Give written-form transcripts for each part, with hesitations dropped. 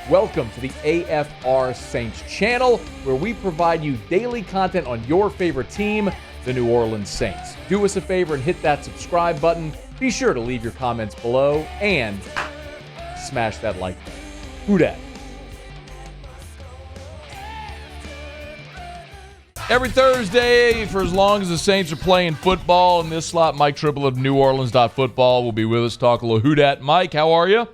Welcome to the AFR Saints channel, where we provide you daily content on your favorite team, the New Orleans Saints. Do us a favor and hit that subscribe button. Be sure to leave your comments below and smash that like button. Who dat? Every Thursday, for as long as the Saints are playing football in this slot, Mike Triplett of neworleans.football will be with us. Talk a little who dat. Mike, how are you?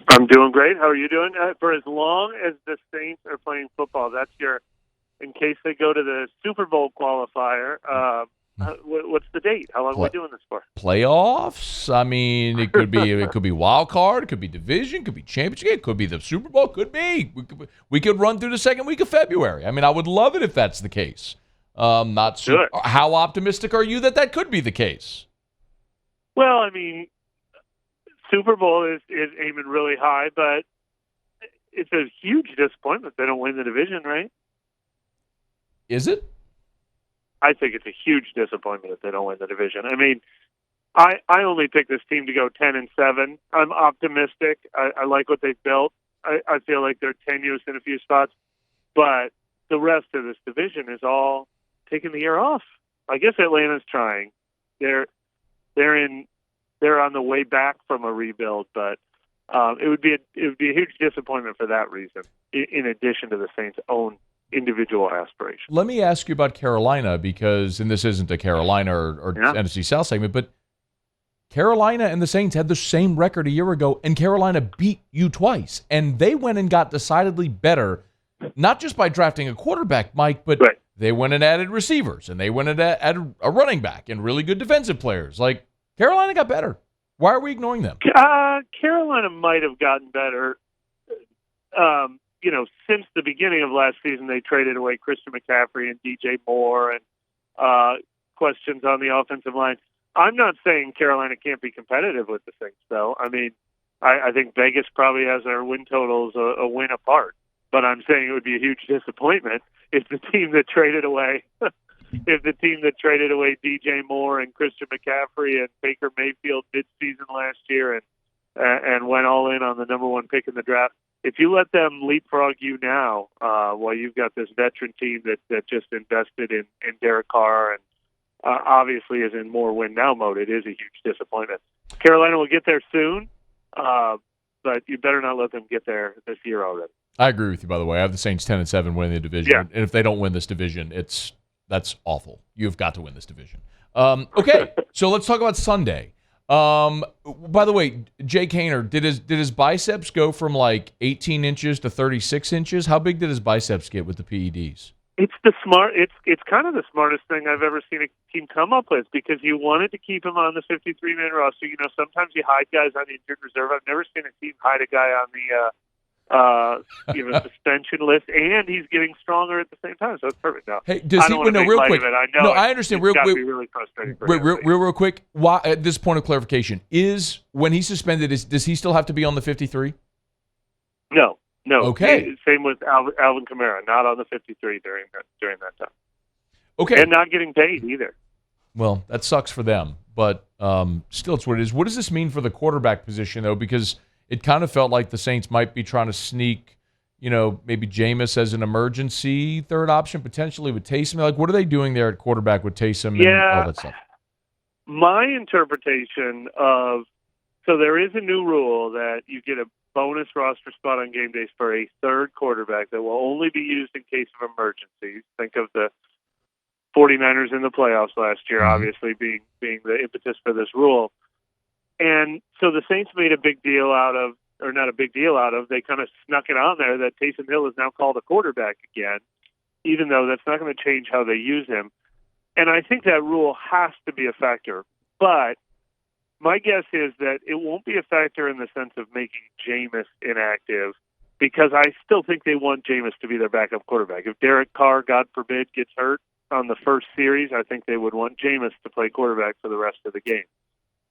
I'm doing great. How are you doing? For as long as the Saints are playing football, that's your, in case they go to the Super Bowl qualifier, what's the date? How long are we doing this for? Playoffs? I mean, it could be wild card, it could be division, it could be championship, it could be the Super Bowl, could be. We could run through the second week of February. I mean, I would love it if that's the case. Not sure. How optimistic are you that could be the case? Well, I mean, Super Bowl is aiming really high, but it's a huge disappointment they don't win the division, right? Is it? I think it's a huge disappointment if they don't win the division. I mean, I only picked this team to go 10-7. I'm optimistic. I like what they've built. I feel like they're tenuous in a few spots, but the rest of this division is all taking the year off. I guess Atlanta's trying. They're on the way back from a rebuild, but it would be a huge disappointment for that reason, in addition to the Saints' own individual aspirations. Let me ask you about Carolina, because, and this isn't a Carolina or NFC South segment, but Carolina and the Saints had the same record a year ago, and Carolina beat you twice, and they went and got decidedly better, not just by drafting a quarterback, Mike, but they went and added receivers, and they went and added a running back and really good defensive players. Like, Carolina got better. Why are we ignoring them? Carolina might have gotten better. Since the beginning of last season, they traded away Christian McCaffrey and DJ Moore and questions on the offensive line. I'm not saying Carolina can't be competitive with the Saints, though. I mean, I think Vegas probably has their win totals a win apart. But I'm saying it would be a huge disappointment if the team that traded away DJ Moore and Christian McCaffrey and Baker Mayfield mid-season last year and went all in on the number one pick in the draft, if you let them leapfrog you now, while you've got this veteran team that just invested in Derrick Carr and obviously is in more win-now mode, it is a huge disappointment. Carolina will get there soon, but you better not let them get there this year already. I agree with you, by the way. I have the Saints 10-7 winning the division. Yeah. And if they don't win this division, that's awful. You've got to win this division. Okay, so let's talk about Sunday. By the way, Jake Haener, did his biceps go from like 18 inches to 36 inches? How big did his biceps get with the PEDs? It's kind of the smartest thing I've ever seen a team come up with, because you wanted to keep him on the 53-man roster. You know, sometimes you hide guys on the injured reserve. I've never seen a team hide a guy on the suspension list, and he's getting stronger at the same time, so it's perfect now. Hey, does he? No, real quick. I understand. Real quick. Be really frustrating for real quick. Why? At this point of clarification, is when he's suspended, does he still have to be on the 53? No. Okay. Same with Alvin Kamara, not on the 53 during that time. Okay. And not getting paid either. Well, that sucks for them, but still, it's what it is. What does this mean for the quarterback position, though? Because it kind of felt like the Saints might be trying to sneak, maybe Jameis as an emergency third option, potentially with Taysom. Like, what are they doing there at quarterback with Taysom and all that stuff? My interpretation so there is a new rule that you get a bonus roster spot on game days for a third quarterback that will only be used in case of emergencies. Think of the 49ers in the playoffs last year, obviously being the impetus for this rule. And so the Saints made a big deal out of, or not a big deal out of, they kind of snuck it on there that Taysom Hill is now called a quarterback again, even though that's not going to change how they use him. And I think that rule has to be a factor. But my guess is that it won't be a factor in the sense of making Jameis inactive, because I still think they want Jameis to be their backup quarterback. If Derek Carr, God forbid, gets hurt on the first series, I think they would want Jameis to play quarterback for the rest of the game.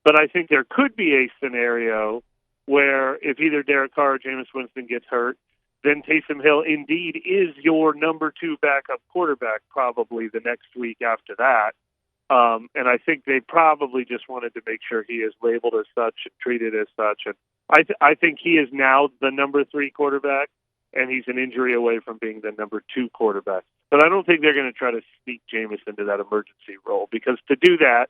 But I think there could be a scenario where if either Derek Carr or Jameis Winston gets hurt, then Taysom Hill indeed is your number 2 backup quarterback probably the next week after that. And I think they probably just wanted to make sure he is labeled as such, treated as such, and I think he is now the number 3 quarterback, and he's an injury away from being the number 2 quarterback. But I don't think they're going to try to sneak Jameis into that emergency role, because to do that,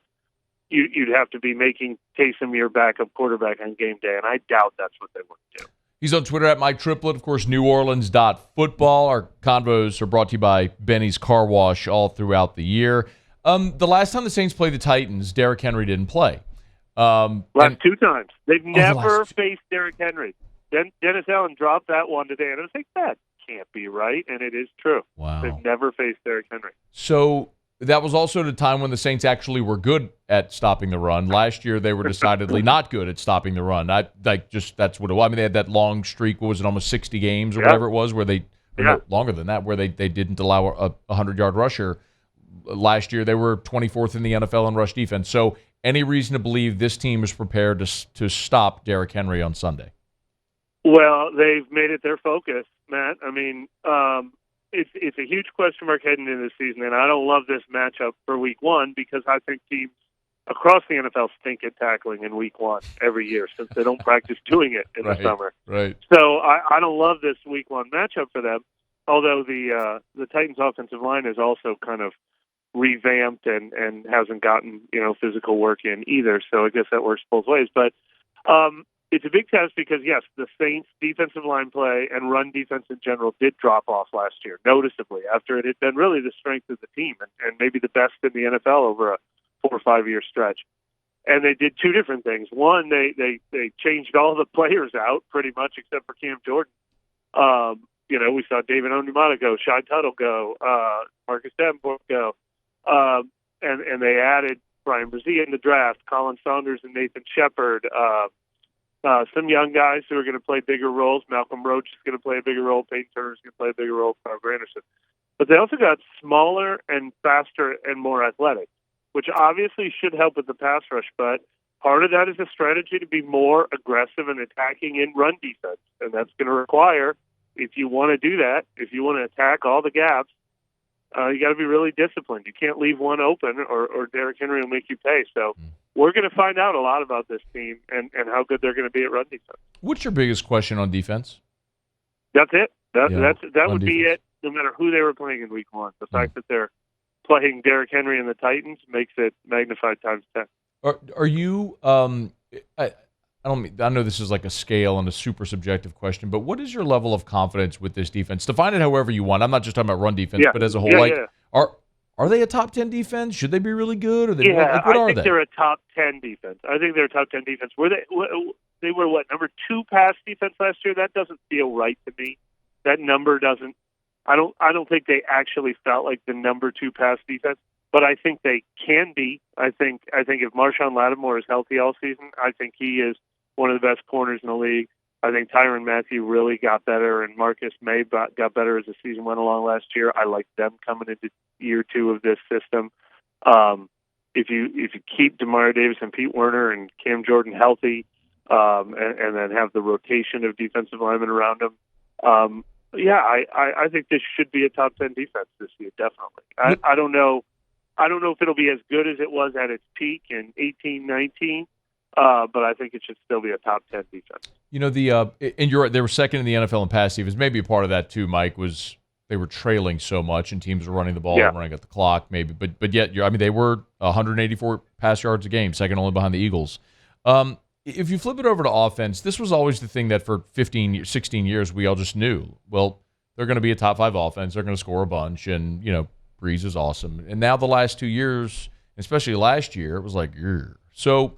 you'd have to be making Taysom your backup quarterback on game day, and I doubt that's what they want to do. He's on Twitter at Mike Triplett, of course, neworleans.football. Our convos are brought to you by Benny's Car Wash all throughout the year. The last time the Saints played the Titans, Derrick Henry didn't play. Last 2 times. They've never faced Derrick Henry. Dennis Allen dropped that one today, and I was like, that can't be right, and it is true. Wow. They've never faced Derrick Henry. So that was also the time when the Saints actually were good at stopping the run. Last year, they were decidedly not good at stopping the run. That's what it was. I mean, they had that long streak. What was it, almost 60 games or whatever it was, where they no, longer than that, where they didn't allow a 100-yard rusher. Last year, they were 24th in the NFL in rush defense. So any reason to believe this team is prepared to stop Derrick Henry on Sunday? Well, they've made it their focus, Matt. I mean, it's a huge question mark heading into the season, and I don't love this matchup for Week 1 because I think teams across the NFL stink at tackling in Week 1 every year since they don't practice doing it in the summer. Right. So I don't love this Week 1 matchup for them, although the Titans' offensive line is also kind of revamped and hasn't gotten physical work in either. So I guess that works both ways. But it's a big test because, yes, the Saints' defensive line play and run defense in general did drop off last year, noticeably, after it had been really the strength of the team and maybe the best in the NFL over a 4 or 5 year stretch. And they did 2 different things. One, they changed all the players out pretty much except for Cam Jordan. We saw David Onyemata go, Shy Tuttle go, Marcus Davenport go. And they added Brian Brzee in the draft, Colin Saunders and Nathan Shepard, some young guys who are going to play bigger roles. Malcolm Roach is going to play a bigger role. Peyton Turner is going to play a bigger role. Carl Granderson. But they also got smaller and faster and more athletic, which obviously should help with the pass rush. But part of that is a strategy to be more aggressive and attacking in run defense. And that's going to require, if you want to do that, if you want to attack all the gaps, you got to be really disciplined. You can't leave one open or Derrick Henry will make you pay. So we're going to find out a lot about this team and how good they're going to be at run defense. What's your biggest question on defense? That's it. That would be it, no matter who they were playing in Week 1. The fact that they're playing Derrick Henry and the Titans makes it magnified times 10. Are you I know this is like a scale and a super subjective question, but what is your level of confidence with this defense? Define it however you want. I'm not just talking about run defense, but as a whole. Are they a top 10 defense? Should they be really good? Or they what are they? They're a top 10 defense. I think they're a top 10 defense. They were number 2 pass defense last year? That doesn't feel right to me. That number doesn't. I don't think they actually felt like the number 2 pass defense, but I think they can be. I think if Marshawn Lattimore is healthy all season, I think he is one of the best corners in the league. I think Tyrann Mathieu really got better, and Marcus May got better as the season went along last year. I like them coming into year 2 of this system. If you keep Demario Davis and Pete Werner and Cam Jordan healthy, and then have the rotation of defensive linemen around them, I think this should be a top 10 defense this year, definitely. I don't know if it'll be as good as it was at its peak in 18-19. But I think it should still be a top 10 defense. They were second in the NFL in pass defense. Maybe a part of that too, Mike, was they were trailing so much and teams were running the ball and running at the clock. Maybe, but yet, they were 184 pass yards a game, second only behind the Eagles. If you flip it over to offense, this was always the thing that for 16 years we all just knew. Well, they're going to be a top 5 offense. They're going to score a bunch, and Breeze is awesome. And now the last 2 years, especially last year, it was like, Grr. So.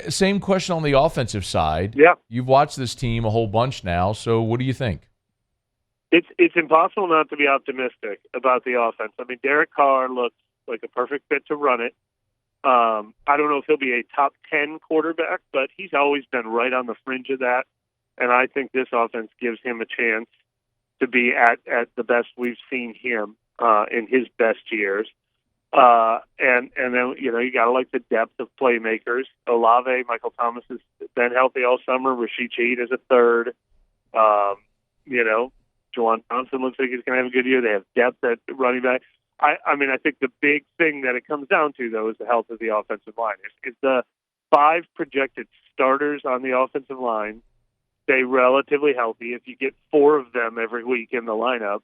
Same question on the offensive side. Yeah. You've watched this team a whole bunch now, so what do you think? It's impossible not to be optimistic about the offense. Derek Carr looks like a perfect fit to run it. I don't know if he'll be a top 10 quarterback, but he's always been right on the fringe of that, and I think this offense gives him a chance to be at the best we've seen him in his best years. And then, you got to like the depth of playmakers. Olave, Michael Thomas has been healthy all summer. Rashid Shaheed is a third. Juwan Thompson looks like he's going to have a good year. They have depth at running back. I think the big thing that it comes down to, though, is the health of the offensive line. If the 5 projected starters on the offensive line stay relatively healthy, if you get 4 of them every week in the lineup,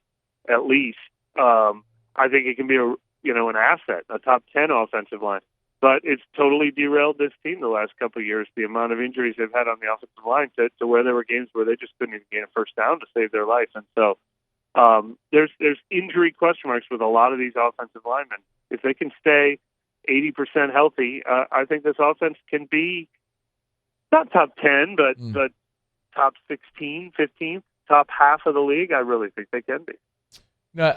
at least, I think it can be an asset, a top 10 offensive line. But it's totally derailed this team the last couple of years, the amount of injuries they've had on the offensive line to where there were games where they just couldn't even gain a first down to save their life. And so there's injury question marks with a lot of these offensive linemen. If they can stay 80% healthy, I think this offense can be not top 10, but top 16, 15, top half of the league. I really think they can be. No,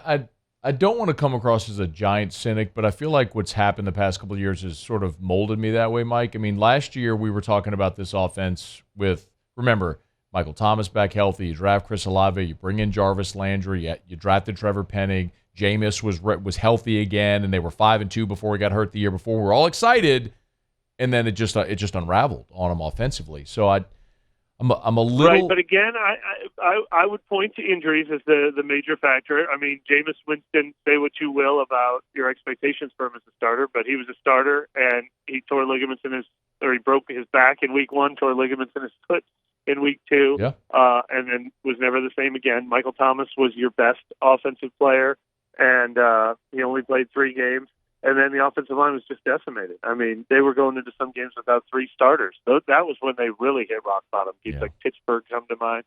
I don't want to come across as a giant cynic, but I feel like what's happened the past couple of years has sort of molded me that way, Mike. I mean, last year we were talking about this offense with, remember, Michael Thomas back healthy, you draft Chris Olave, you bring in Jarvis Landry, you drafted Trevor Penning, Jameis was healthy again, and they were 5-2 before he got hurt the year before. We're all excited, and then it just unraveled on him offensively. So I'm a little right, but again, I would point to injuries as the major factor. I mean, Jameis Winston, say what you will about your expectations for him as a starter, but he was a starter, and he tore ligaments he broke his back in week 1, tore ligaments in his foot in week 2, and then was never the same again. Michael Thomas was your best offensive player, and he only played 3 games. And then the offensive line was just decimated. I mean, they were going into some games without 3 starters. That was when they really hit rock bottom. Teams like Pittsburgh come to mind.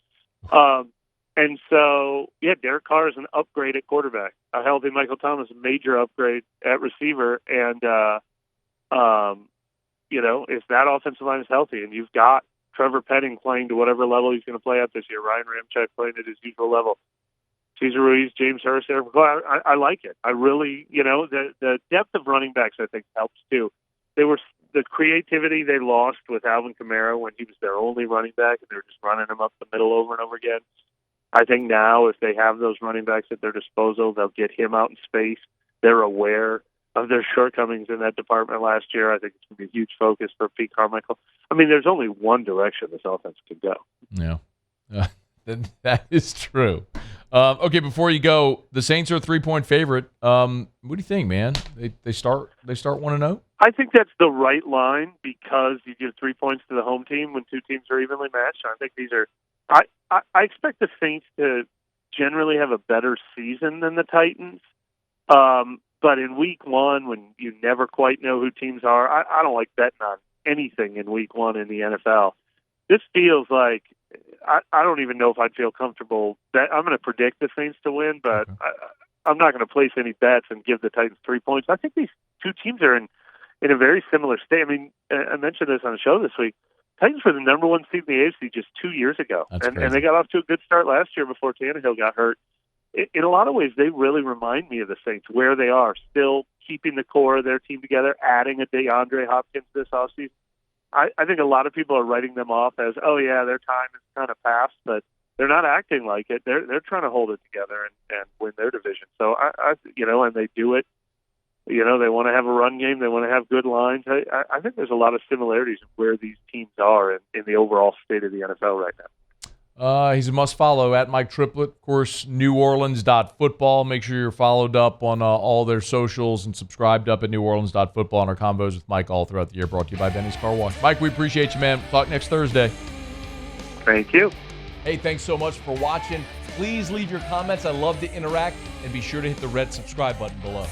And so, Derek Carr is an upgrade at quarterback. A healthy Michael Thomas, a major upgrade at receiver. And, if that offensive line is healthy and you've got Trevor Penning playing to whatever level he's going to play at this year, Ryan Ramczyk playing at his usual level, Cesar Ruiz, James Hurst, Eric McCoy, I like it. I really, the depth of running backs, I think, helps too. The creativity they lost with Alvin Kamara when he was their only running back, and they were just running him up the middle over and over again. I think now, if they have those running backs at their disposal, they'll get him out in space. They're aware of their shortcomings in that department last year. I think it's going to be a huge focus for Pete Carmichael. I mean, there's only one direction this offense could go. Yeah, that is true. Okay, before you go, the Saints are a 3-point favorite. What do you think, man? They start 1-0? I think that's the right line because you give 3 points to the home team when 2 teams are evenly matched. I think these are. I expect the Saints to generally have a better season than the Titans. But in week 1, when you never quite know who teams are, I don't like betting on anything in week 1 in the NFL. This feels like I don't even know if I'd feel comfortable. I'm going to predict the Saints to win, but I'm not going to place any bets and give the Titans 3 points. I think these 2 teams are in a very similar state. I mean, I mentioned this on the show this week. Titans were the number 1 seed in the AFC just 2 years ago, and they got off to a good start last year before Tannehill got hurt. In a lot of ways, they really remind me of the Saints, where they are, still keeping the core of their team together, adding a DeAndre Hopkins this offseason. I think a lot of people are writing them off as, their time is kind of past, but they're not acting like it. They're trying to hold it together and win their division. So and they do it. They want to have a run game. They want to have good lines. I think there's a lot of similarities in where these teams are in the overall state of the NFL right now. He's a must-follow at Mike Triplett. Of course, neworleans.football. Make sure you're followed up on all their socials and subscribed up at neworleans.football on our combos with Mike all throughout the year, brought to you by Benny's Car Wash. Mike, we appreciate you, man. Talk next Thursday. Thank you. Hey, thanks so much for watching. Please leave your comments. I love to interact, and be sure to hit the red subscribe button below.